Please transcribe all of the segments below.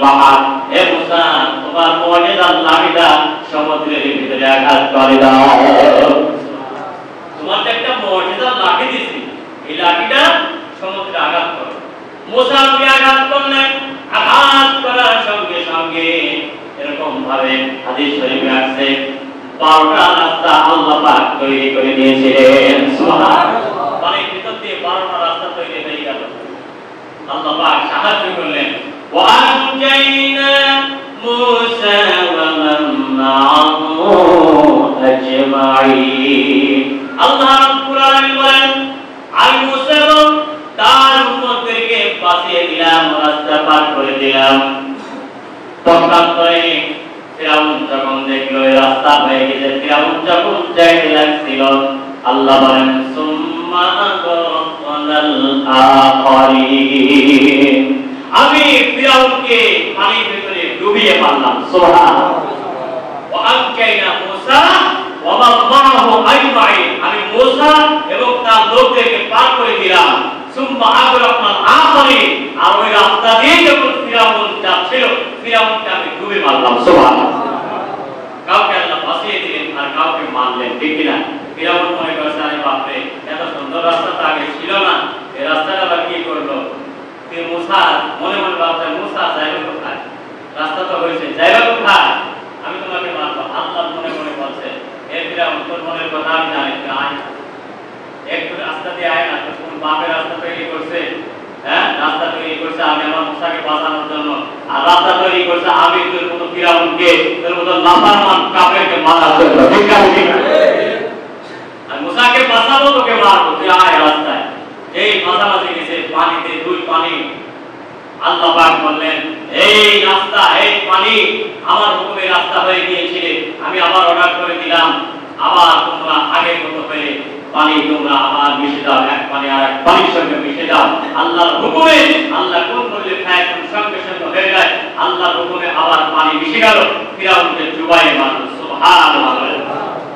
বাহার, হে মুসা তোমার মুজিজার লাঠিটা সমুদ্রের ভিতরে আঘাত করে দাও। তোমার একটা মুজিজার লাঠি দিছি, এই লাঠিটা সমুদ্রে আঘাত করো। মুসা আঘাত করলেন, আঘাত করার সঙ্গে সঙ্গে এরকম ভাবে হাদিস শরীফে আছে 12টা রাস্তা আল্লাহ পাক তৈরি করে দিয়েছিলেন। সুবহানাল্লাহ। পানির ভিতর দিয়ে 12টা রাস্তা তৈরি হয়ে গেল। আল্লাহ পাক সাহায্য করলেন। ওয়া আনজাইনা মুসা ওয়া মান মা'আহু আজমাইন। আল্লাহ রাব্বুল আলামিন বলেন, আমি মুসা এবং তার উম্মতদেরকে বাঁচিয়ে দিলাম, রাস্তা পার করে দিলাম। পক্ষান্তরে ফিরাউন যখন দেখলো এই রাস্তা হয়ে গেছে, ফিরাউন যখন যাইতে লাগছিল, আল্লাহ বলেন সুম্মা আগরাকনাল আখারিন, আমি ফিরাউনকে পানির ভিতরে ডুবিয়ে মারলাম। সুবহানাল্লাহ। ওয়া আনজাইনা মুসা ওয়া মান মা'আহু আজমাইন, আমি মুসা এবং তার লোকদেরকে পার করে দিলাম। সুম্মা আগরাকনাল আখারিন, আর ওই রাস্তা দিয়ে যখন ফিরাউন যাচ্ছিল, ফিরাউনকে আমি ডুবে মারলাম। সুবহানাল্লাহ। কাউকে আল্লাহ বাঁচিয়ে দিলেন আর কাউকে মারলেন, ঠিক কিনা? ফিরাউন মনে করছে আরে বাপরে, এত সুন্দর রাস্তা তো আগে ছিল না, এই রাস্তাটা আবার কি করলো? মুসা মনে মনে ভাবছে মুসা যাইবে কোথায়, রাস্তা তো হয়েছে, যাইবে কোথায়, আমি তোমাকে মারবো। আল্লাহ মনে মনে বলছে হে ফিরাউন, তোর মনের কথা আমি জানি, আয় একটু রাস্তা দিয়ে আয় না, তোর কোন বাপের রাস্তা তৈরি করছে? হ্যাঁ, রাস্তা তৈরি করছে আমি আমার মুসাকে বাঁচানোর জন্য, আর রাস্তা তৈরি করছে আমি তোর মতো ফিরাউনকে, তোর মতো নাফরমান কাফেরকে মারার জন্য, ঠিক আছে? আর মুসাকে বাঁচাবো, তোকে মারবো, তুই আয় রাস্তায়। এই মাঝামাঝি গেছে পানিতে, দুই পানি, আল্লাহ পাক বললেন এই রাস্তা, এই পানি আমার হুকুমে রাস্তা হয়ে গিয়েছিল, আমি আবার অর্ডার করে দিলাম, আবার তোমরা আগের মতো হয়ে পানি তোমরা আবার মিশে দাও, এক পানি আর এক পানির সঙ্গে মিশে দাও। আল্লাহর হুকুমে, আল্লাহ কোন বললে খায় কোন সঙ্গে সঙ্গে হয়ে যায়, আল্লাহর হুকুমে আবার পানি মিশে গেল, ফিরাউনকে ডুবাইয়ে মারল। সুবহানাল্লাহ।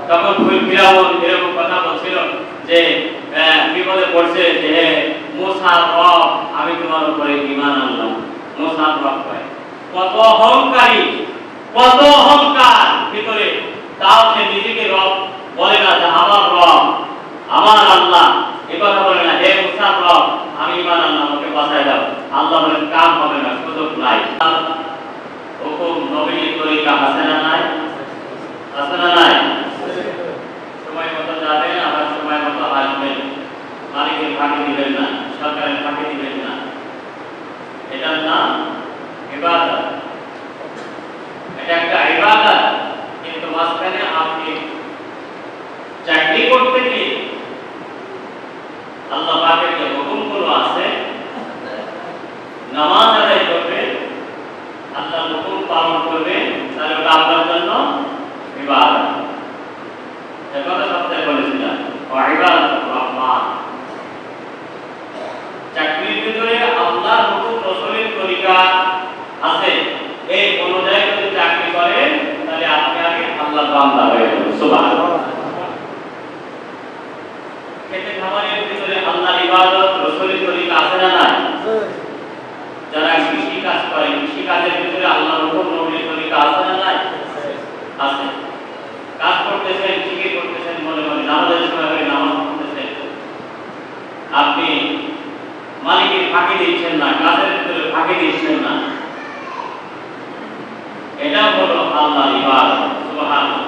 তখন ফিরাউন এরকম কথা বলছিল যে বিপদে পড়ছে যে মুসার রব, আমি তোমার উপরে ঈমান আনলাম। মুসার রব কয়, কত অহংকারী, কত অহংকার ভিতরে, তাও সে নিজেকে রব বলে না যে আমার রব, আমার আল্লাহ, এই কথা বলে না, হে মুসার রব আমি ঈমান আনলাম, ওকে বাঁচায় দাও। আল্লাহ বলেন কাম হবে না, সুযোগ নাই। হুকুম নবীর তরিকা আছে না নাই? আছে না নাই? সময় মতো যাবেন, আবার সময় মতো আসবেন, মালিকের ফাঁকি দিবেন না, সরকারের ফাঁকি দিবেন না, এটার নাম ইবাদত। এটা একটা ইবাদত, কিন্তু মাঝখানে আপনি চাকরি করতে গিয়ে আল্লাহ পাকের যে হুকুমগুলো আছে, নামাজ আদায় করবেন, আল্লাহর হুকুম পালন করবেন, তাহলে ওটা আপনার জন্য ইবাদত। কথা সপ্তাহে বলেছিলাম ইবাদতুর রহমান। চাকরির ভিতরে আল্লাহর হুকুম রাসূলের তরিকা আছে, এই অনুযায়ী যদি চাকরি করেন তাহলে আপনি আগে আল্লাহর বান্দা হয়ে যাবেন। সুবহানাল্লাহ। খেতে খামারের ভিতরে আল্লাহর ইবাদত রাসূলের তরিকা আছে না নাই? যারা কৃষি কাজ করেন, কৃষি কাজের ভিতরে আল্লাহর হুকুম নবীর তরিকা আছে না নাই? আছে। কাজ করতেছেন, ঠিকই করতেছেন, মনে মনে নামাজের সময় হয়ে নামাজ পড়তেছেন, আপনি মালিকের ফাঁকি দিচ্ছেন না, কাজের ভিতরে ফাঁকি দিচ্ছেন না, এটা হলো আল্লাহর ইবাদত। সুবহানাল্লাহ।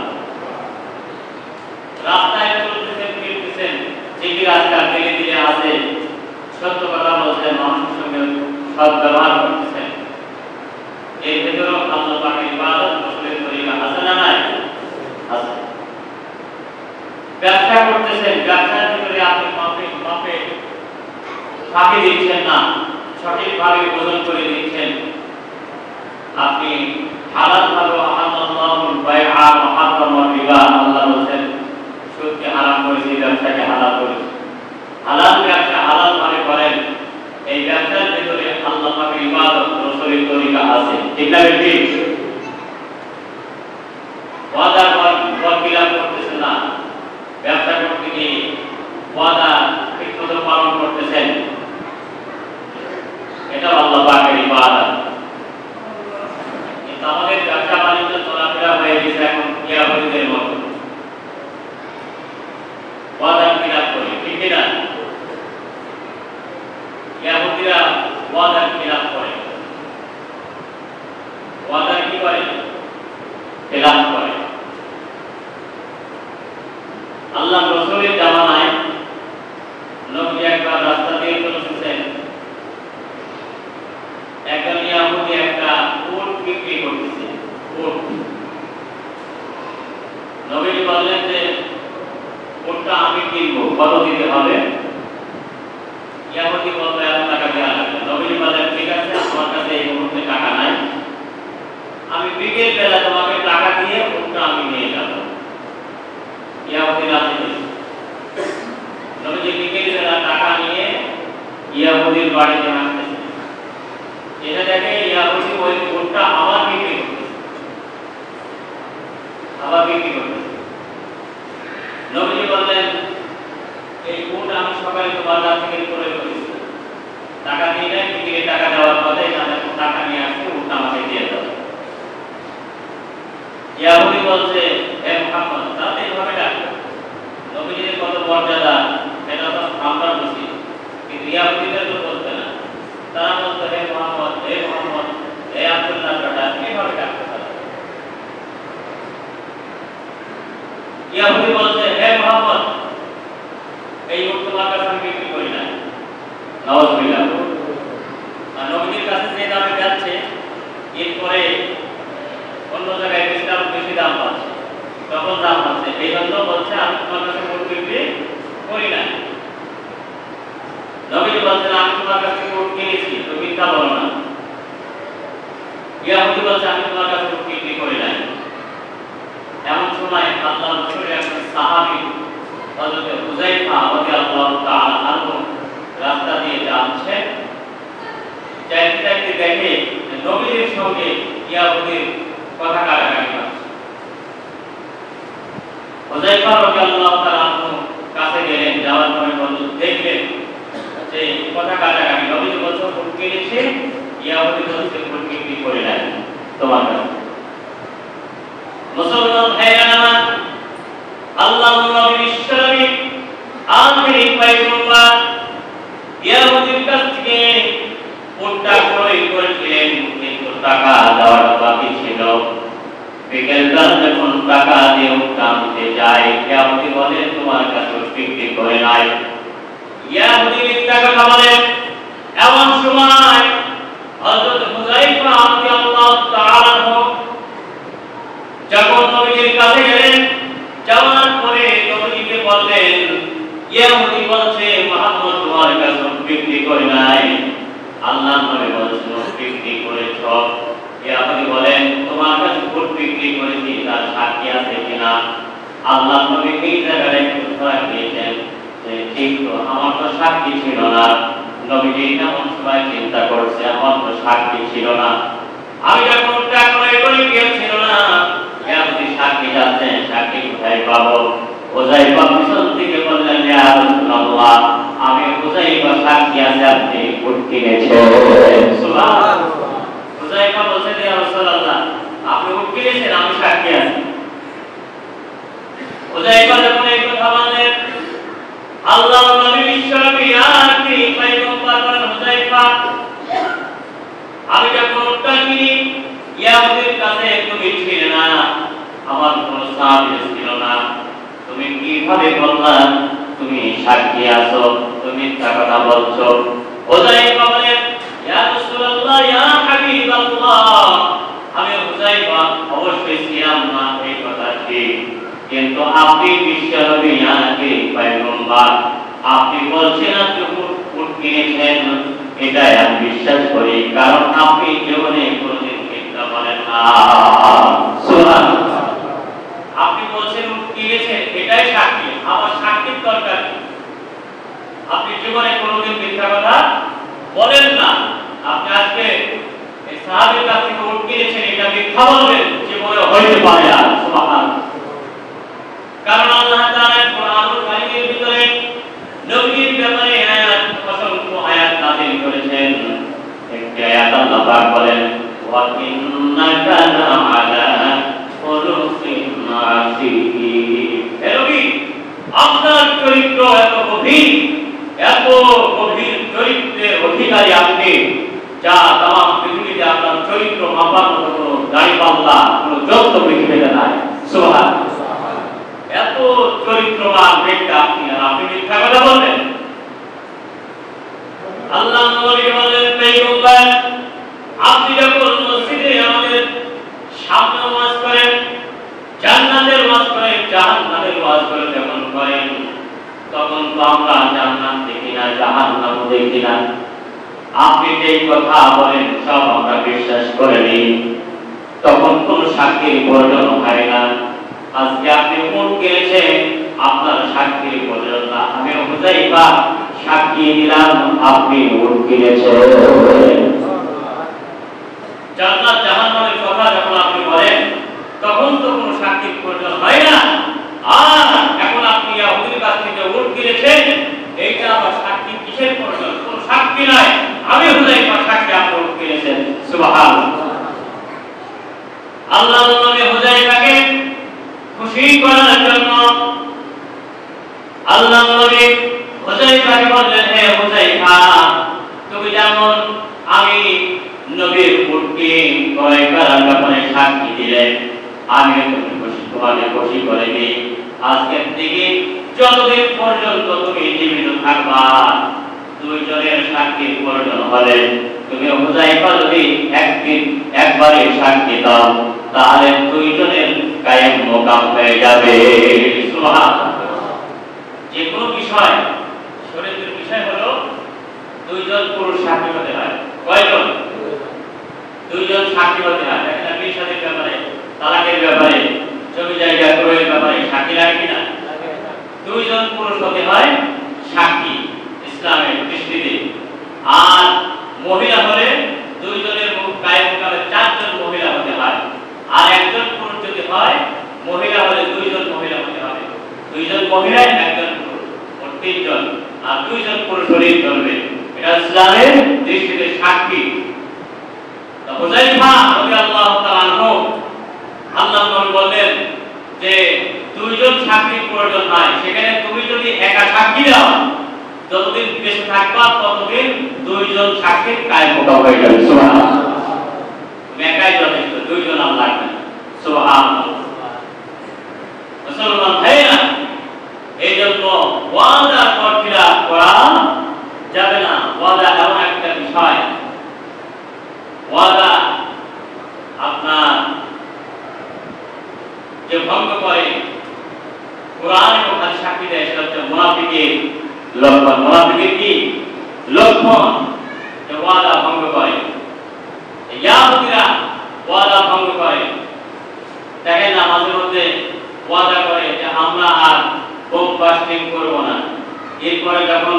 রাস্তায় চলতেছেন, ফিরতেছেন, ঠিকই রাস্তা ধীরে ধীরে আছে, সত্য কথা বলছেন, মানুষের সঙ্গে সৎ ব্যবহার করতেছেন, এর ভেতরেও আল্লাহ পাকের ইবাদত রাসূলের তরিকা আছে না নাই? আছে। ব্যবসা করতেছেন, ব্যবসার ভিতরে আপনি মাপে ফাঁকি দিচ্ছেন না, সঠিকভাবে ওজন করে দিচ্ছেন, আপনি হালালভাবে আল্লাহুল বাইআ ওয়া হারামার রিবা, আল্লাহ বলেন সুদকে হারাম করেছি, ব্যবসাকে হালাল করেছি। হালাল ব্যবসা হালালভাবে করেন, এই ব্যবসার ভিতরে আল্লাহ পাকের ইবাদত রাসূলের তরিকা আছে, ঠিক না? ঠিক। ওয়াদা খিলাফ করতেছেন না, ব্যবসা করতে গিয়ে ওয়াদা ঠিকমতো পালন করতেছেন, এটা আল্লাহ পাকের ইবাদত। ওয়াদার খিলাফ করে, ওয়াদার কি করে? খিলাফ করে। আল্লাহ রাসূলের জামানায় নবী একবার রাস্তা দিয়ে চলতেছেন, একজন ইহুদি একটা উট বিক্রি করতেছে। উট, নবী বললেন যে উটটা আমি কিনবো, কত দিতে হবে? ইহুদি বলল 1 টাকা দেওয়া লাগবে। নবী বললেন ঠিক আছে, আমার কাছে এই মুহূর্তে টাকা নাই, আমি বিকেল বেলা তোমাকে টাকা দিয়ে উটটা আমি নিয়ে যাব। ইহুদি রাজি হয়েছে। নবী বিকেল বেলা টাকা নিয়ে ইহুদির বাড়িতে আসতেছে। এটা দেখে ইহুদি ওই উটটা আবার বিক্রি করতেছে, আবার বিক্রি করতেছে। নবী বললেন এই উট আমি সকালে তোমার কাছ থেকে ক্রয় করেছি, টাকা দিয়ে নাই, বিক্রির টাকা দেওয়ার পরে তাদের টাকা নিয়ে আসছে, উটটা আমাকে দিয়ে দাও। ইহুদি বলছে হে মুহাম্মদ, তাতে এভাবে ডাকো, নবীজির কত মর্যাদা এটা তো আমরা বুঝি, কিন্তু ইহুদিদের তো বলতে না। তারা বলতো হে মুহাম্মদ, হে মুহাম্মদ, হে আব্দুল্লাহ কাটা, এভাবে ডাকতে তারা। ইহুদি বলছে হে মুহাম্মদ, এই উট তোমার কাছে আমি বিক্রি করি না। নাউজুবিল্লাহ। আর নবীজির কাছে যে দামে যাচ্ছে, এরপরে অন্য জায়গায় বেশি দাম পাচ্ছে, তখন দাম পাচ্ছে, এই জন্য বলছে আমি তোমার কাছে উট বিক্রি করি না। নবীজি বলছেন আমি তোমার কাছে উট কিনেছি, তুমি মিথ্যা বলো না। ইহুদি বলছে আমি তোমার কাছে উট বিক্রি করি না। এমন সময় আল্লাহর রাসূলের একজন সাহাবী হযরত হুযায়ফা রাদিয়াল্লাহু তাআলা আনহু রাস্তা দিয়ে যাচ্ছেন, যাইতে যাইতে দেখে নবীর সঙ্গে ইহুদির কথা কাটাকাটি হচ্ছে। হুযায়ফা রাদিয়াল্লাহু তাআলা আনহু কাছে গেলেন, যাওয়ার পরে দেখলেন যে কথা কাটাকাটি। নবী বলছে উট কিনেছে, ইহুদি বলছে উট বিক্রি করে নাই তোমার কাছে। মুসলমান ভাইরা, আল্লাহর নবী বিশ্বনবী আখিরি পয়গম্বর ইহুদির কাছ থেকে উটটা ক্রয় করেছিলেন, কিন্তু টাকা দেওয়ার বাকি ছিল। বিকেলবেলা যখন টাকা দিয়ে উটটা আনতে যায়, ইহুদি বলে তোমার কাছে বিক্রি করে নাই। ইহুদি মিথ্যা কথা বলে। এমন সময় হযরত হুযায়ফা রাদিয়াল্লাহু তাআলা যখন নবীর কাছে গেলেন, যাওয়ার পরে নবীকে বললেন ইহুদি বলছে মুহাম্মদ তোমার কাছে বিক্রি করে নাই। আল্লাহর নবী বলছেন বিক্রি করেছ। ইহুদি বলেন তোমার কাছে উট বিক্রি করেছি, তার সাক্ষী আছে কিনা? আল্লাহর নবী এই জায়গায় উত্তর দিয়েছেন যে ঠিক তো, আমার তো সাক্ষী ছিল না। নবীজি এমন সময় চিন্তা করছে আমার তো সাক্ষী ছিল না, আমি যখন উটটা ক্রয় করে গিয়েছিল না, ইহুদি সাক্ষী যাচ্ছেন, সাক্ষী কোথায় পাবো? হুযায়ফা পিছন থেকে বললেন ইয়া রাসূলুল্লাহ, আমি হুযায়ফা সাক্ষী আছে আপনি উট কিনেছেন। সুবহানাল্লাহ। হুযায়ফা বলছেন ইয়া রাসূলুল্লাহ, আপনি উট কিনেছেন, আমি সাক্ষী আছি। হুযায়ফা যখন এই কথা বললেন, আল্লাহর নবী বিশ্বনবী আখিরি পয়গম্বর বলেন হুযায়ফা, আমি যখন উটটা কিনি ইহুদির কাছে তুমি ছিলে না, আমার কোনো সাহাবী ছিল না, তুমি কিভাবে বললা তুমি সাক্ষী আছো, তুমি মিথ্যা কথা বলছো? হুযায়ফা বলেন ইয়া রাসূলুল্লাহ ইয়া হাবিবাল্লাহ, আমি হুযায়ফা অবশ্যই ছিলাম না, এই কথা ঠিক, কিন্তু আপনি বিশ্বনবী আখিরি পয়গম্বর, আপনি বলছেন আপনি উট কিনেছেন, এটাই আমি বিশ্বাস করি, কারণ আপনি জীবনে কোনোদিন মিথ্যা বলেন না। সুবহানাল্লাহ। আপনি বলছেন উট কিনেছেন, এটাই সাক্ষী, আমার সাক্ষীর দরকার নেই। আপনি জীবনে কোনোদিন মিথ্যা কথা বলেন না। আপনি আজকে এই সাহাবীর কাছ থেকে উট কিনেছেন, এটা মিথ্যা বলবেন, জীবনে হইতে পারে না। সুবহানাল্লাহ। কারণ আল্লাহ তাআলা কোরআনুল কারীমের ভিতরে নবীর ব্যাপারে আয়াত, অসংখ্য আয়াত নাযিল করেছেন। একটি আয়াত আল্লাহ পাক বলেন ওয়া ইন্নাকা লা'আলা খুলুকিন আযীম। হে নবী, আপনার চরিত্র এত গভীর চরিত্রের অধিকারী আপনি, যা তাম পৃথিবীতে আপনার চরিত্র মাপার মতো কোনো দাঁড়িপাল্লা কোনো যন্ত্র পৃথিবীতে নাই। সুবহানাল্লাহ। এত চরিত্রবান ব্যক্তি আপনি, আর আপনি মিথ্যা কথা বলবেন? আল্লাহ নবী বলেন পয়গম্বর, আপনি যখন মসজিদে আমাদের সামনে ওয়াজ করেন, জান্নাতের ওয়াজ করেন, জাহান্নামের ওয়াজ করেন, যখন করেন তখন তো আমরা জান্নাত দেখি না, জাহান্নাম দেখি না। আপনি এই কথা বলেন সব আমরা বিশ্বাস করে নিই, তখন কোন সাক্ষীর প্রয়োজন হয় না। আজকে আপনি উট কিনেছেন, আপনার সাক্ষীর প্রয়োজন না। আমি হুযায়ফা সাক্ষী দিলাম আপনি উট কিনেছেন। জান্নাত জাহান্নামের কথা যখন আপনি বলেন তখন তো কোনো সাক্ষীর প্রয়োজন হয় না। আর এখন আপনি ইহুদির কাছ থেকে উট কিনেছেন, এইটা আবার সাক্ষী কিসের প্রয়োজন? কোনো সাক্ষী নাই, আমি হুযায়ফা সাক্ষী আপনি উট কিনেছেন। সুবহানাল্লাহ। আল্লাহ নবী হুযায়ফাকে খুশি করার জন্য আল্লাহ নবী হুযায়ফাকে বললেন, হে হুযায়ফা, তুমি যেমন আমি নবীর উটকে ক্রয় করার ব্যাপারে সাক্ষী দিলে, আমি তোমাকে খুশি করে দিই। আজকের থেকে যতদিন পর্যন্ত তুমি জীবিত থাকবা, দুইজনের সাক্ষীর প্রয়োজন হলে তুমি হুযায়ফা যদি একবারে সাক্ষী দাও, তাহলে দুইজনের কায়েম মোকাম হয়ে যাবে। সুবহানাল্লাহ। যে কোনো বিষয়, শরীয়তের বিষয় হলো দুইজন পুরুষ সাক্ষী হতে হয়। কয়জন? দুইজন সাক্ষী হতে হয়। দেখেন বিয়ে-শাদীর ব্যাপারে, তালাকের ব্যাপারে, জমি জায়গা ক্রয়ের ব্যাপারে সাক্ষী লাগে কিনা? দুইজন পুরুষ হতে হয় সাক্ষী ইসলামের দৃষ্টিতে। আর মহিলা হলে দুইজনের কায়েম মোকামে চারজন মহিলা হতে হয়। আর একজন পুরুষ যদি হয়, মহিলা হলে দুইজন মহিলা হতে হবে। দুইজন মহিলা, একজন পুরুষ, মোট তিনজন। আর দুইজন পুরুষ হলেই চলবে। এটা ইসলামের দৃষ্টিতে সাক্ষী। হুযায়ফা রাদিয়াল্লাহু তাআলা আনহু, আল্লাহ নবী বললেন যে দুইজন সাক্ষীর প্রয়োজন নাই, সেখানে তুমি যদি একা সাক্ষী দাও, যতদিন বেঁচে থাকবা ততদিন দুইজন সাক্ষীর কায়েম মোকাম হয়ে যাবে। সুবহানাল্লাহ। তুমি একাই যথেষ্ট, দুইজন আর লাগবে না। সুবহানাল্লাহ। মুসলমান ভাইরা, এই জন্য ওয়াদা করা যাবে না। ওয়াদা এমন একটা বিষয়, ওয়াদা আপনার যে ভঙ্গ করে, কোরআন এবং হাদিস সাক্ষী দেয়, সেটা হচ্ছে মুনাফিকের লক্ষণ। মুনাফিকের কি লক্ষণ? যে ওয়াদা ভঙ্গ করে। ইহুদিরা ওয়াদা ভঙ্গ করে। দেখেন না, মাঝে মধ্যে ওয়াদা করে যে আমরা আর বোম বাস্টিং করব না। এরপরে যখন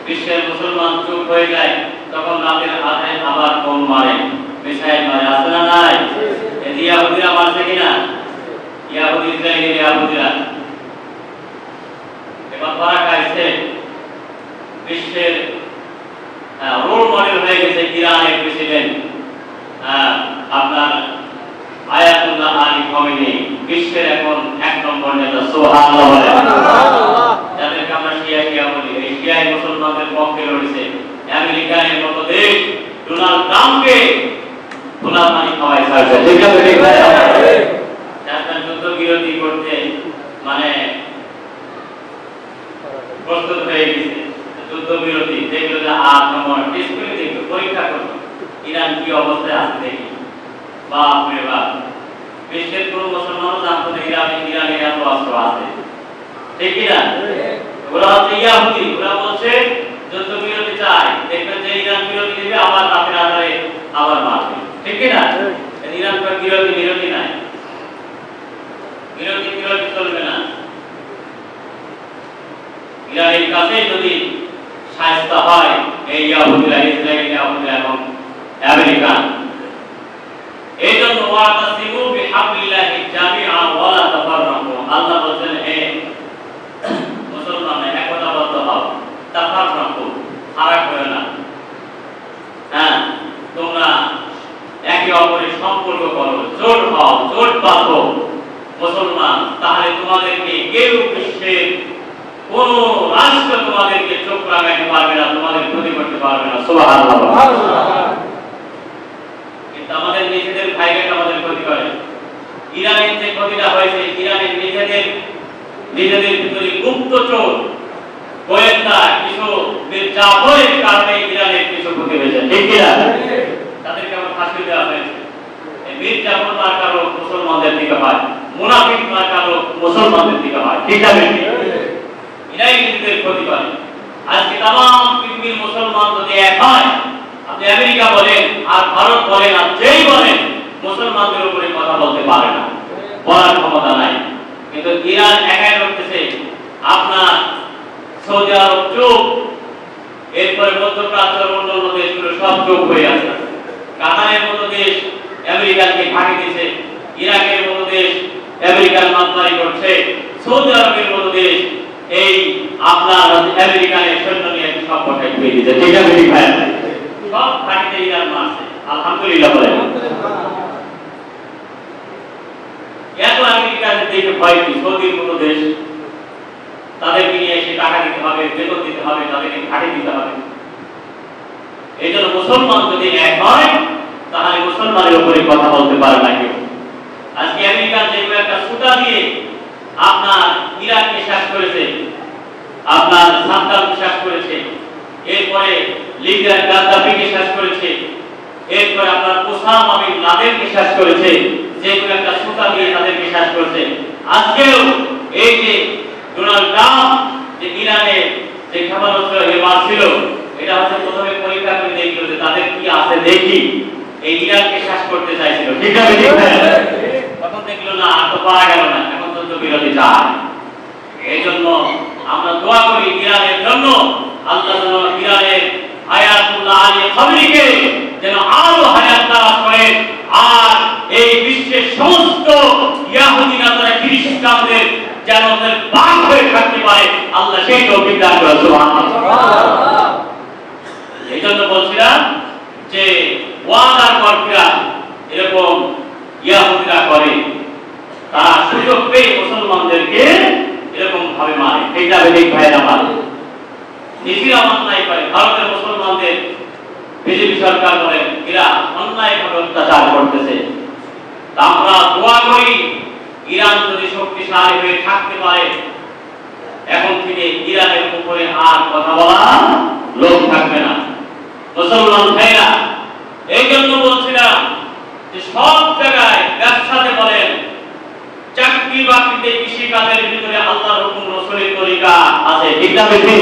বিশ্বের মুসলমান চুপ হয়ে যায়, তখন রাতের আধারে আবার বোম মারে, মিসাইল মারে। আছে না নাই? ইহুদিরা মারছে কিনা? ইহুদিরা এবার তারা খাইছে, বিশ্বের রোল মডেল হয়ে গেছে ইরানের প্রেসিডেন্ট আপনার আয়াতুল্লাহ আলী খামেনি, বিশ্বের এখন এক নম্বর নেতা। সুবহানাল্লাহ। যাদেরকে আমরা শিয়া বলি, এই শিয়াই মুসলমানদের পক্ষে লড়েছে। আমেরিকার মতো দেশ ডোনাল্ড ট্রাম্পকে গোলামি খাওয়াই ছাড়ছে। ঠিক আছে, ঠিক আছে। যারা যুদ্ধ বিরতি করতে মানে প্রস্তুত হয়ে গেছে, যুদ্ধ বিরতি দেখলো যে 8 নম্বর ডিসপ্লে দেখলো, পরীক্ষা করলো ইরান কি অবস্থায় আছে দেখি। বাপ রে বাপ, বিশ্বের কোন মুসলমানও জানতো না ইরানে এত অস্ত্র আছে। ঠিক কিনা? ওরা হচ্ছে ইহুদি, ওরা বলছে যুদ্ধ বিরতি চাই, দেখবেন যে ইরান বিরতি দিবে, আবার রাতের আধারে আবার মারবে। ঠিক কিনা? ইরান পর বিরতি নাই, বিরতি চলবে না। ইরানের কাছে যদি শায়েস্তা হয় এই ইহুদিরা, ইসরায়েল, ইহুদিরা এবং আমেরিকা। এই জন্য ওয়াতাসিমু বিহাবলিল্লাহি জামিআ ওয়া লা তাফাররাকু। আল্লাহ বলেন, হে মুসলমান, একতাবদ্ধ হও, তাফাররাকু, ফারাক হয়ো না। তোমরা একে অপরের সম্পর্ক করো, জোট হও, জোট বাঁধো মুসলমান। তাহলে তোমাদেরকে কেউ বিশ্বের কোন রাষ্ট্র তোমাদেরকে চোখ লাগাইতে পারবে না, তোমাদের ক্ষতি করতে পারবে না। সুবহানাল্লাহ। কিন্তু আমাদের নিজেদের ভাইকে আমাদের ক্ষতি করে। ইরানের যে ক্ষতিটা হয়েছে, ইরানের নিজেদের ভিতরে গুপ্তচর গোয়েন্দা কিছু মির্জাফরের কারণে ইরানের কিছু ক্ষতি হয়েছে, ঠিক কিনা? তাদেরকে আবার ফাঁসি দেওয়া হয়েছে। এই মির্জাফর মার্কারও মুসলমানদের দিকে হয়, মুনাফিক মার্কারও মুসলমানদের দিকে হয়, ঠিক আছে? এরাই নিজেদের ক্ষতি করে। আজকে তাম পৃথিবীর মুসলমান যদি এক হয়, আপনি আমেরিকা বলেন আর ভারত বলেন আর যেই বলেন, মুসলমানদের উপরে কথা বলতে পারে না, বলার ক্ষমতা নাই। কিন্তু ইরান একাই করতেছে, আপনার সৌদি আরব চুপ, এরপরে মধ্যপ্রাচ্যের অন্যান্য দেশগুলো সব চুপ হয়ে আছে। কাতারের মতো দেশ আমেরিকাকে ফাঁকি দিয়েছে, ইরাকের মতো দেশ আমেরিকার মাতবাড়ি করছে, সৌদি আরবের মতো দেশ এই আপনার আমেরিকানের সৈন্য নিয়ে সব পক্ষে হয়ে দিয়েছে, ঠিক আছে? সব ফাঁকিতে ইরান মারছে, আলহামদুলিল্লাহ বলেন। এত আমেরিকাদের দেখে ভয় কি? সৌদির মতো দেশ, তাদেরকে নিয়ে এসে টাকা দিতে হবে, বেতন দিতে হবে, তাদেরকে ঘাটি দিতে হবে। এই জন্য মুসলমান যদি এক হয়, তাহলে মুসলমানের উপরে কথা বলতে পারে না কেউ। আজকে আমেরিকান যেগুলো একটা সুতা দিয়ে আপনার ইরাককে শেষ করেছে, আপনার সাদ্দামকে শেষ করেছে, এরপরে লিবিয়ার গাদ্দাফিকে শেষ করেছে, এরপরে আপনার ওসামা বিন লাদেনকে শেষ করেছে, যেগুলো একটা সুতা দিয়ে তাদেরকে শেষ করেছে। আজকেও এই যে ডোনাল্ড ট্রাম্প যে ইরানে যে ক্ষেপণাস্ত্র মারছিল, এটা হচ্ছে প্রথমে পরীক্ষা করে দেখলো যে তাদের কি আছে দেখি, এই ইরানকে শেষ করতে চাইছিল, ঠিক আছে? তখন দেখলো না, আর তো পারা গেল না, এখন তো বিরোধী চায়। এই জন্য আমরা দোয়া করি ইরানের জন্য, আল্লাহ যেন ইরানের আয়াতুল্লাহ আলী খামেনিকে যেন আরো হায়াত দারাজ করেন, আর এই বিশ্বের সমস্ত ইহুদি নাসারা খ্রিস্টানদের যেন তাদের বাদ হয়ে থাকতে পারে, আল্লাহ সেই তৌফিক দান করেন। সুবহানাল্লাহ। এই জন্য বলছিলাম যে ওয়াদার পরকিরা এরকম ইহুদিরা করে, তারা সুযোগ পেয়ে মুসলমানদেরকে এরকম ভাবে মারে, এটা বেদিক ভাইরা মারে, নিজেরা অন্যায় করে। ভারতের মুসলমানদের বিজেপি সরকার বলে এরা অন্যায়ভাবে অত্যাচার করতেছে। আমরা দোয়া করি ইরান যদি শক্তিশালী হয়ে থাকতে পারে, এখন থেকে ইরানের উপরে আর কথা বলা লোক থাকবে না। মুসলমান ভাইরা, এই জন্য বলছিলাম যে সব জায়গায় ব্যবসাতে বলেন, চাকরি বাকরিতে, কৃষি কাজের ভিতরে আল্লাহর হুকুম রাসূলের তরিকা আছে, ঠিক না? বেশি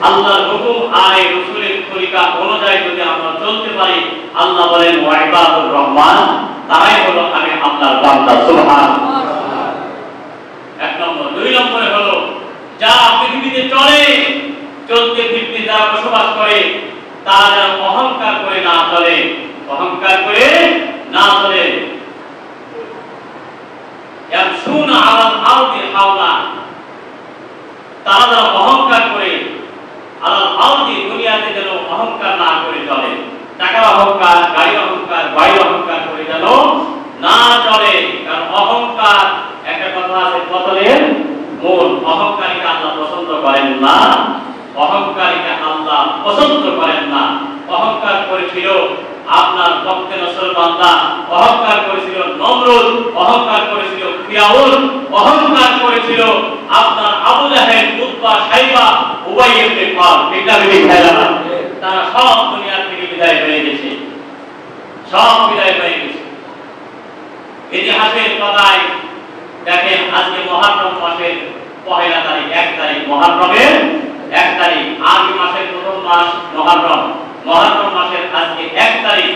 আল্লাহর হুকুম আর রাসূলের তরিকা অনুযায়ী যদি আমরা চলতে পারি, আল্লাহ বলেন ওয়া ইবাদুর রহমান, তারাই হলো আমি আল্লাহর বান্দা। সুবহানাল্লাহ। এক নম্বর। দুই নম্বরে হলো যারা পৃথিবীতে চলতে ফিরতে যারা বসবাস করে, তারা যেন অহংকার করে না চলে, অহংকার করে না চলে। ইয়ামশুনা আলাল আরদি হাওলা, তারা যেন অহংকার করে আলাল আরদি, দুনিয়াতে যেন অহংকার না করে চলে। টাকার অহংকার, গাড়ির অহংকার, বাড়ির অহংকার করে যেন না চলে। কারণ অহংকার একটা কথা আছে, পতনের মূল। অহংকারীকে আল্লাহ পছন্দ করেন না, অহংকারীকে আল্লাহ পছন্দ করেন না। অহংকার করেছিল আপনার বক্তে নসর বান্দা, অহংকার করেছিল নমরুদ, অহংকার করেছিল ফিরাউন, অহংকার করেছিল আপনার আবু জাহেল, উতবা, সাইবা, উবাই ইবনে খালদ, এটা বিদায় হয়ে তারা সব দুনিয়া থেকে বিদায় হয়ে গেছে, সব বিদায় হয়ে গেছে। ইতিহাসের পাতায় দেখেন, আজকে মুহররম মাসের পহেলা তারিখ, 1 তারিখ, মুহররমের 1 তারিখ, আরবি মাসের প্রথম মাস মুহররম। মুহররম মাসের আজকে 1 তারিখ।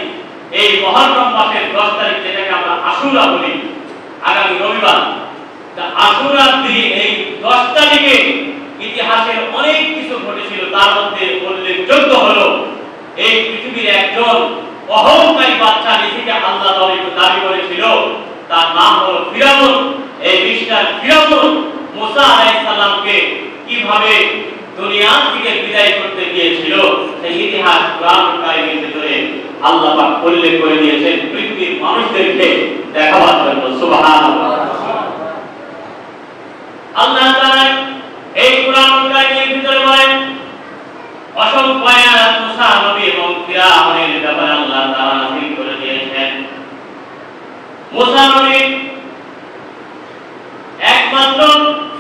এই মুহররম মাসের 10 তারিখ, যেটাকে আমরা আশুরা বলি, আগামী রবিবার, আশুরার দিন এই 10 তারিখে ইতিহাসের অনেক কিছু ঘটেছিল। তার মধ্যে উল্লেখযোগ্য হলো এই পৃথিবীর একজন অহংকারী বাচ্চা নিজেকে আল্লাহ দাবি করেছিল, তার নাম হলো ফিরাউন। এই মিস্টার ফিরাউন মুসা আলাইহিস সালামকে কিভাবে দুনিয়া থেকে বিদায় করতে গিয়েছিল, সেই ইতিহাস কোরআনুল কারীমের ভিতরে আল্লাহ পাক উল্লেখ করে দিয়েছেন পৃথিবীর মানুষদেরকে দেখাবার জন্য। সুবহানাল্লাহ। আল্লাহ তাআলা এই কোরআনুল কারীমের ভিতরে বলেন, অসংখ্য আয়াত মুসা মুসা নবী একমাত্র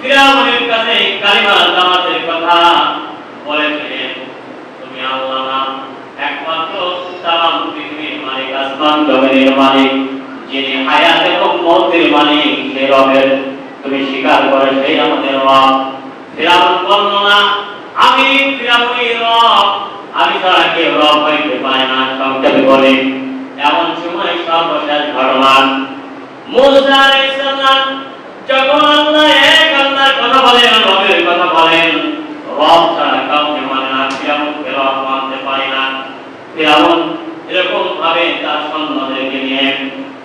ফিরাউনের কাছে কালিমা দাওয়াতের কথা বলেছিলেন, তুমি আল্লাহ না, একমাত্র তাম পৃথিবীর মালিক, আসমান জমিনের মালিক, যিনি হায়াত এবং মওতের মালিক, সেই রবের তুমি স্বীকার করে সেই আমাদের রব। ফিরাউন বলল না, আমি ফিরাউনের রব, আমি ছাড়া কেউ রব হইতে পারে না। সংক্ষেপে বলি, এমন সময় সর্বশেষ ঘটনা, মুসা আলাইহিস সালাম যখন আল্লাহ এক আল্লাহর কথা বলেন, রবের কথা বলেন, রব ছাড়া কাউকে মানে না, ফিরাউনকে রব মানতে পারে না। ফিরাউন এরকম ভাবে তার সৈন্যদেরকে নিয়ে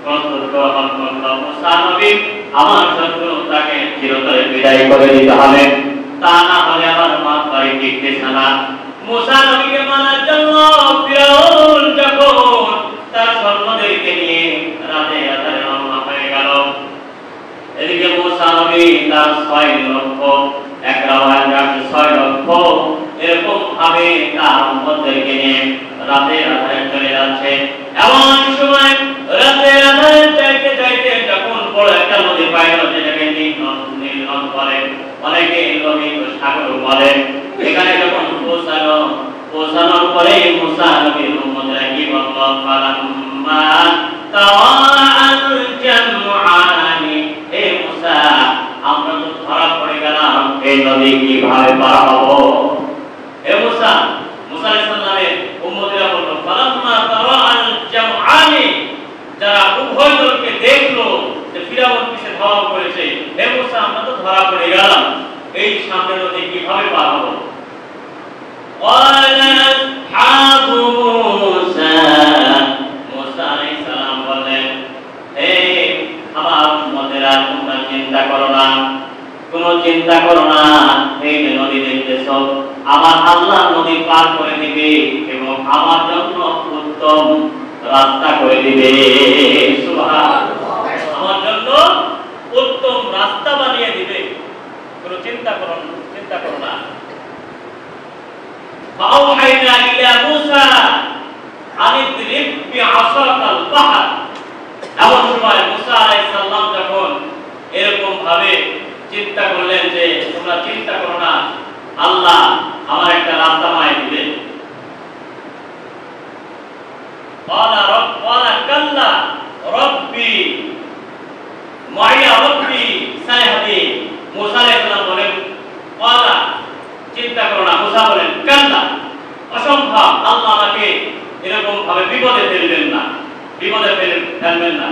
প্রস্তুত গ্রহণ করল, মুসা নবী আমার শত্রু তাকে চিরতরে বিদায় করে দিতে হবে, তা না হলে আমার মাত বাড়ি টিকতেছে না। মুসা নবীকে মানার জন্য ফিরাউন যখন তার সৈন্যদেরকে নিয়ে রাতে রাতে রওনা হয়ে গেল। এদিকে মুসা নবী তার 6 লক্ষ, এক রাওয়ায়াতে 6 লক্ষ এরকম ভাবে তার উম্মতদেরকে নিয়ে রাতে রাতে চলে যাচ্ছে। এমন সময় রাতে রাতে চাইতে চাইতে যখন বড় একটা নদী পাইল, যেটাকে নীল নদ বলে, অনেকে লোহিত সাগর বলে, এখানে যখন পৌঁছানোর পরে মুসা নবীর উম্মতরা কি বলল, ফালাম্মা তাওয়াল জামআনি, হে মুসা আমরা তো ধরা পড়ে গেলাম, এই নদী কিভাবে পার হব। হে মুসা, মুসা আলাইহিস সালামের উম্মতরা বলল, ফালাম্মা তাওয়াল জামআনি, যারা উভয় দলকে দেখলো যে ফিরাউন পিছে ধাওয়া করেছে, হে মুসা আমরা তো ধরা পড়ে গেলাম, এই সামনে নদী কিভাবে পার হব। মুসা আলাইহিস সালাম বললেন, হে আমার উম্মতেরা, তোমরা চিন্তা করো না, কোনো চিন্তা করো না, এই যে নদী দেখতেছ, আমার আল্লাহ নদী পার করে দিবে এবং আমার জন্য উত্তম রাস্তা করে দিবে। সুবহানাল্লাহ, আমার জন্য উত্তম রাস্তা বানিয়ে দিবে, কোনো চিন্তা করো না। ফাআওহাইনা ইলা মুসা আন ইদরিব বিআসাকাল বাহর, এমন সময় মুসা আলাইহিস সালাম যখন এরকম ভাবে চিন্তা করলেন যে তোমরা চিন্তা করো না, আল্লাহ আমার একটা রাস্তা বানিয়ে দিবেন। ওয়ালা কাল্লা রব্বি মাইয়া রব্বি সাইহাদিন, মুসা আলাইহিস সালাম বলেন ওয়ালা, চিন্তা করো না। মুসা বলেন কাল্লা, অসম্ভব, আল্লাহ আমাকে এরকম ভাবে বিপদে ফেলবেন না, ফেলবেন না।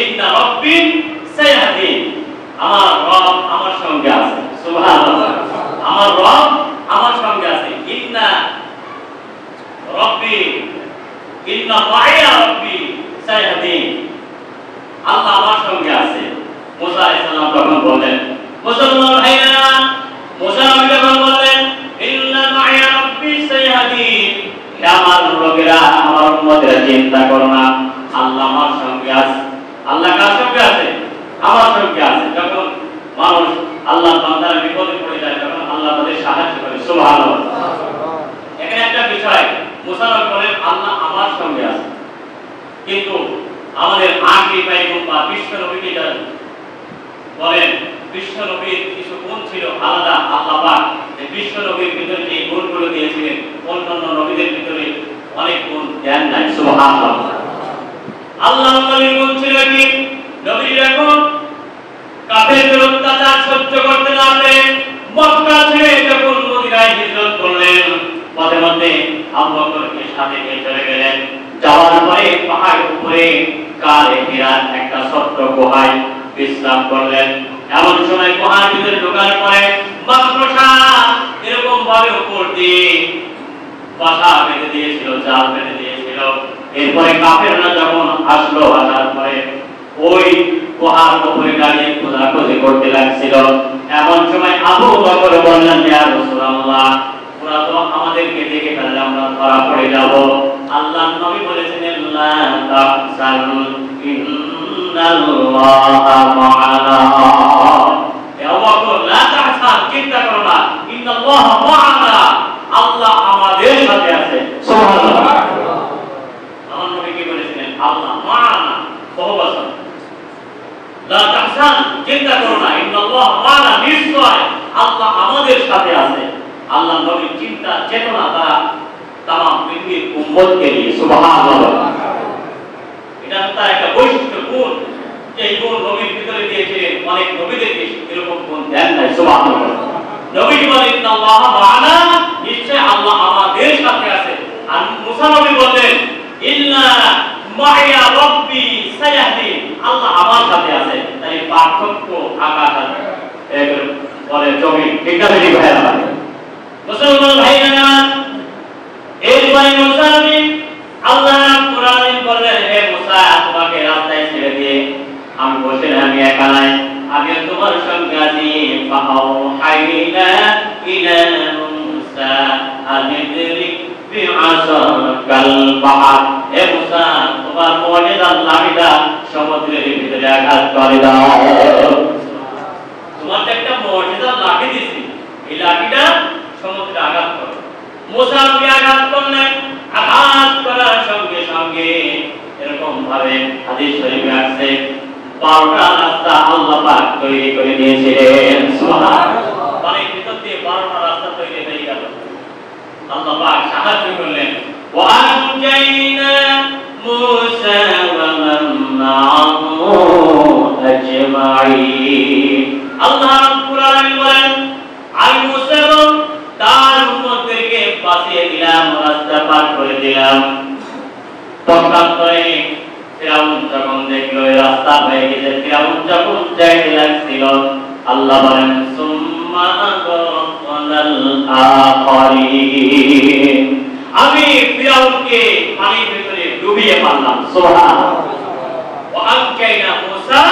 ইন্না রব্বি সাইহাদিন, আমার রব আমার সঙ্গে আছে। সুবহানাল্লাহ, আমার রব আমার সঙ্গে আছে। ইন্না মাইয়া রব্বি সাইহাদিন, আল্লাহ আমার সঙ্গে আছে। মুসা আলাইহিস সালাম তখন বললেন, মুসলমান ভাইরা, মুসা নবী যখন বললেন ইন্না মাইয়া রব্বি সাইহাদিন, হে আমার লোকেরা, আমার উম্মতেরা চিন্তা করো না, আল্লাহ আমার সঙ্গে আছে। আল্লাহ কার সঙ্গে আছে? আমার সঙ্গে আছে। যখন মানুষ আল্লাহ বান্দার বিপদে পড়ে যায়, তখন আল্লাহ তাদের সাহায্য করে। সুবহানাল্লাহ, এখানে একটা বিষয়, মুসা নবী বলেন আল্লাহ আমার সঙ্গে আছে, কিন্তু আমাদের আখেরি পয়গম্বর বিশ্ব নবীকে বলেন, বিশ্ব নবীর কিছু গুণ ছিল আলাদা। আল্লাহ পাক যে বিশ্ব নবীর ভিতরে যে গুণগুলো দিয়েছিলেন, অন্যান্য নবীদের ভিতরে অনেক গুণ জ্ঞান নাই। সুবহানাল্লাহ, আল্লাহ নবীর গুণ ছিল কি? নবী যখন কাফেরদের অত্যাচার সহ্য করতে না পেরে মক্কা ছেড়ে যখন মদিনায় হিজরত করলেন, পথে মধ্যে আবু বকরকে সাথে নিয়ে চলে গেলেন। যাওয়ার পরে পাহাড়ের উপরে কারে হিরার একটা ছোট্ট গুহায় বিশ্রাম করলেন। এমন সময় গুহার ভিতরে ঢোকার পরে মাকড়সা এরকম ভাবে উপর দিয়ে বাসা বেঁধে দিয়েছিল, জাল বেঁধে দিয়েছিল। এরপরে কাফেররা যখন আসলো, আসার পরে ওই গুহার উপরে দাঁড়িয়ে খোঁজাখুঁজি করতে লাগছিল। এমন সময় আবু বকর বললেন, ইয়া রাসূলুল্লাহ, ওরা তো আমাদেরকে দেখে ফেললে, আমরা ধরা পড়ে যাব। আল্লাহর নবী বলেছেন, লা তাহজানু ইন্নাল্লাহা মা'ানা, হে আবু বকর লা তাহজান, চিন্তা করো না, ইন্নাল্লাহা মা'ানা, আল্লাহ আমাদের সাথে আছে। সুবহানাল্লাহ, আমার নবী কি বলেছিলেন? আল্লাহ মা'ানা, বহুবচন, চিন্তা করো না, ইন্নাল্লাহ মা'ানা, নিশ্চয় আল্লাহ আমাদের সাথে আছে। আল্লাহ নবীর চিন্তা চেতনা তারা তামাম পৃথিবীর উম্মতকে নিয়ে, সুবহানাল্লাহ। এটা তার একটা বৈশিষ্ট্য, গুণ। এই গুণ নবীর ভিতরে দিয়েছিলেন, অনেক নবীদেরকে এরকম গুণ দেন নাই, সুবহানাল্লাহ। নবী বলেন ইন্নাল্লাহ মা'ানা, নিশ্চয় আল্লাহ আমাদের সাথে আছে। আর মুসা নবী বলেন ইন্না মা'ইয়া রাব্বি সায়াহদিন, আল্লাহ আমার সাথে আছে। তাই পার্থক্য আকাশ এর বলে জমি, ঠিক না বেশি ভাইরা? মুসলমান ভাইরা, এরপরে মুসা নবী আল্লাহ কোরআনে বললেন, হে মুসা, তোমাকে রাস্তায় ছেড়ে দিয়ে আমি বসে না, আমি একা নাই, আমি তোমার সঙ্গে আছি। ফাআওহাইনা ইলা মুসা আনিদরিক বিআসাকাল বাহর, হে মুসা, তোমার মুজিজার লাঠিটা সমুদ্রের ভিতরে আঘাত করে দাও। তোমার একটা মুজিজার লাঠি দিছি, এই লাঠিটা সমুদ্রে আঘাত করো। মুসা নবী আঘাত করলেন, আঘাত করার সঙ্গে সঙ্গে এরকম ভাবে হাদিস শরীফে আছে 12টা রাস্তা আল্লাহ পাক তৈরি করে দিয়েছিলেন, সুবহানাল্লাহ। পানির ভিতর দিয়ে 12টা রাস্তা তৈরি হয়ে গেল, আল্লাহ পাক সাহায্য করলেন। ওয়া আনজাইনা মুসা ওয়া মান মা'আহু আজমাইন, আল্লাহ রাব্বুল আলামিন বলেন, আমি মুসা এবং তার উম্মতদেরকে বাঁচিয়ে দিলাম, রাস্তা পার করে দিলাম। পক্ষান্তরে ফিরাউন যখন দেখলো রাস্তা হয়ে গেছে, ফিরাউন যখন চাইতে লাগছিল, আল্লাহ বলেন সুম্মা আগরাকনাল আখারিন, আমি ফিরাউনকে পানির ভিতরে ডুবিয়ে মারলাম, সুবহানাল্লাহ। ওয়া আনজাইনা মুসা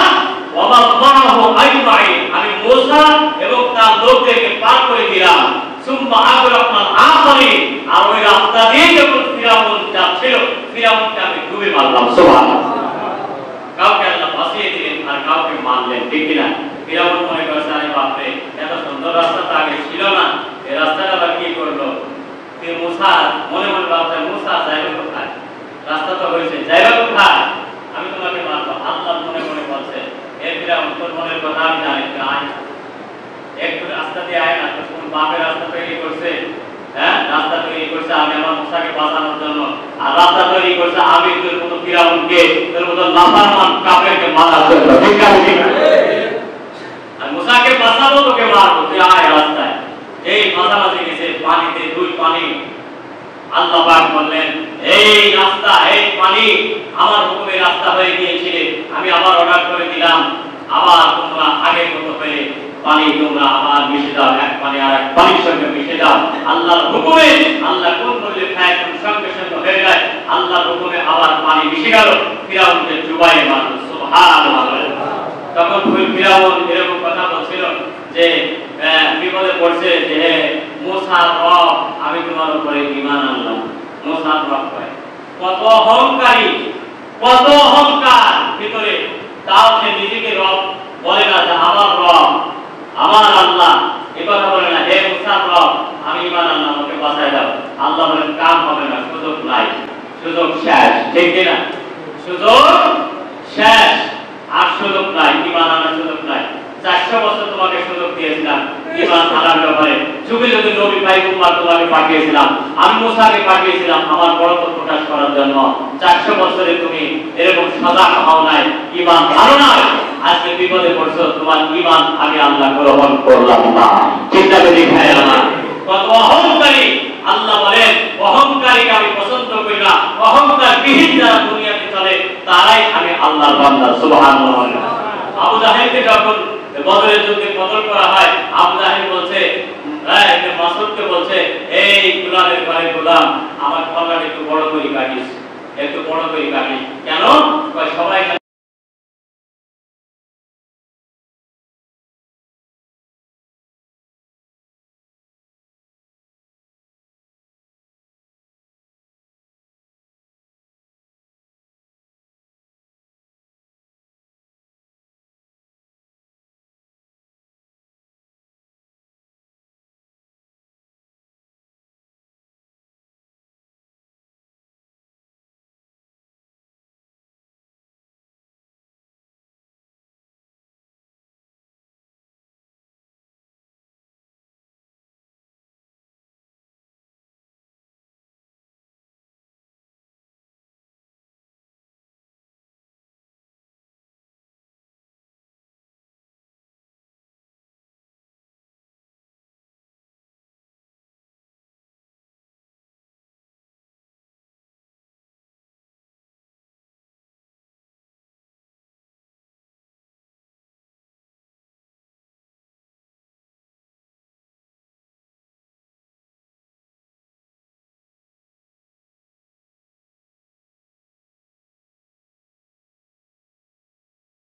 ওয়া মান মা'আহু আজমাইন, আমি মুসা এবং তার লোকদেরকে পার করে দিলাম। সুম্মা আগরাকনাল আখারিন, আর ওই রাস্তা দিয়ে যখন ফিরাউন যাচ্ছিল, ফিরাউনকে আমি ডুবিয়ে মারলাম, সুবহানাল্লাহ। কাউকে আল্লাহ বাঁচিয়ে দিলেন আর কাউকে মারলেন, ঠিক কিনা? ফিরাউন মনে করছে, আরে বাপরে, এত সুন্দর রাস্তা তো আগে ছিল না, এই রাস্তাটা আবার কি করলো? মুসা মনে মনে ভাবছে, মুসা যাইবে কোথায়? রাস্তা তো হয়েছে, যাইবে কোথায়? আমি তোমাকে মারবো। আল্লাহ মনে মনে বলছে, হে ফিরাউন, তোর মনের কথা আমি জানি, আয় একটু রাস্তা দিয়ে আয় না, তো কোন বাপের রাস্তা তৈরি করছে? হ্যাঁ, রাস্তা তৈরি করছে আমি আমার মুসাকে বাঁচানোর জন্য, আর রাস্তা তৈরি করছে আমি তোর মতো ফিরাউনকে, তোর মতো নাফরমান কাফেরকে মারার জন্য, ঠিক আছে? আর মুসাকে বাঁচাবো, তোকে মারবো, তুই আয় রাস্তায়। এই মাঝামাঝি গেছে পানিতে, দুই পানি, আল্লাহ পাক বললেন, এই রাস্তা, এই পানি আমার হুকুমে রাস্তা হয়ে গিয়েছিলে, আমি আবার অর্ডার করে দিলাম, আবার তোমরা আগের মতো হয়ে পানি তোমরা আবার মিশে দাও, এক পানি আর এক পানির সঙ্গে মিশে দাও। আল্লাহর হুকুমে, আল্লাহ কোন বলে খায় কোন সঙ্গে সঙ্গে হয়ে যায়, আল্লাহর হুকুমে আবার পানি মিশে গেল, ফিরাউনকে ডুবাইয়ে মারল, সুবহানাল্লাহ। তখন ফিরাউন এরকম কথা বলছিল যে বিপদে পড়ছে, যে মুসার রব, আমি তোমার উপরে ঈমান আনলাম। মুসার রব কয়, কত অহংকারী, কত অহংকার ভিতরে, তাও সে নিজেকে রব বলে না, যে আমার রব, আমার আল্লাহ, এই কথা বলে না, হে মুসার রব, আমি ঈমান আনলাম, ওকে বাঁচায় দাও। আল্লাহ বলেন, কাম হবে না, সুযোগ নাই, সুযোগ শেষ, ঠিক কিনা? সুযোগ শেষ, আর সুযোগ নাই, ঈমান আনার সুযোগ নাই। 400 বছর তোমাকে সুযোগ দিয়েছিলাম ঈমান আনার ব্যাপারে, যুগে যুগে নবী পয়গম্বর তোমাকে পাঠিয়েছিলাম, আমি মুসাকে পাঠিয়েছিলাম আমার বড়ত্ব প্রকাশ করার জন্য। 400 বছরে তুমি এরকম সজাগ হও নাই, ঈমান আনো নাই, আজকে বিপদে পড়ছো, তোমার ঈমান আমি আল্লাহ গ্রহণ করলাম না, চিন্তা করে খায় না। কত অহংকারী! আল্লাহ বলেন, অহংকারীকে আমি পছন্দ করি না, অহংকার বিহীন যারা দুনিয়াতে চলে তারাই আমি আল্লাহর বান্দা, সুবহানাল্লাহ। আবু জাহেলকে যখন বদরের যুদ্ধে কতল করা হয়, আবু জাহেল বলছে, ইবনে মাসউদকে বলছে, এই গোলামের ঘরে গোলাম, আমার কল্লাটা একটু বড় করে কাটিস, একটু বড় করে কাটিস। কেন? সবাই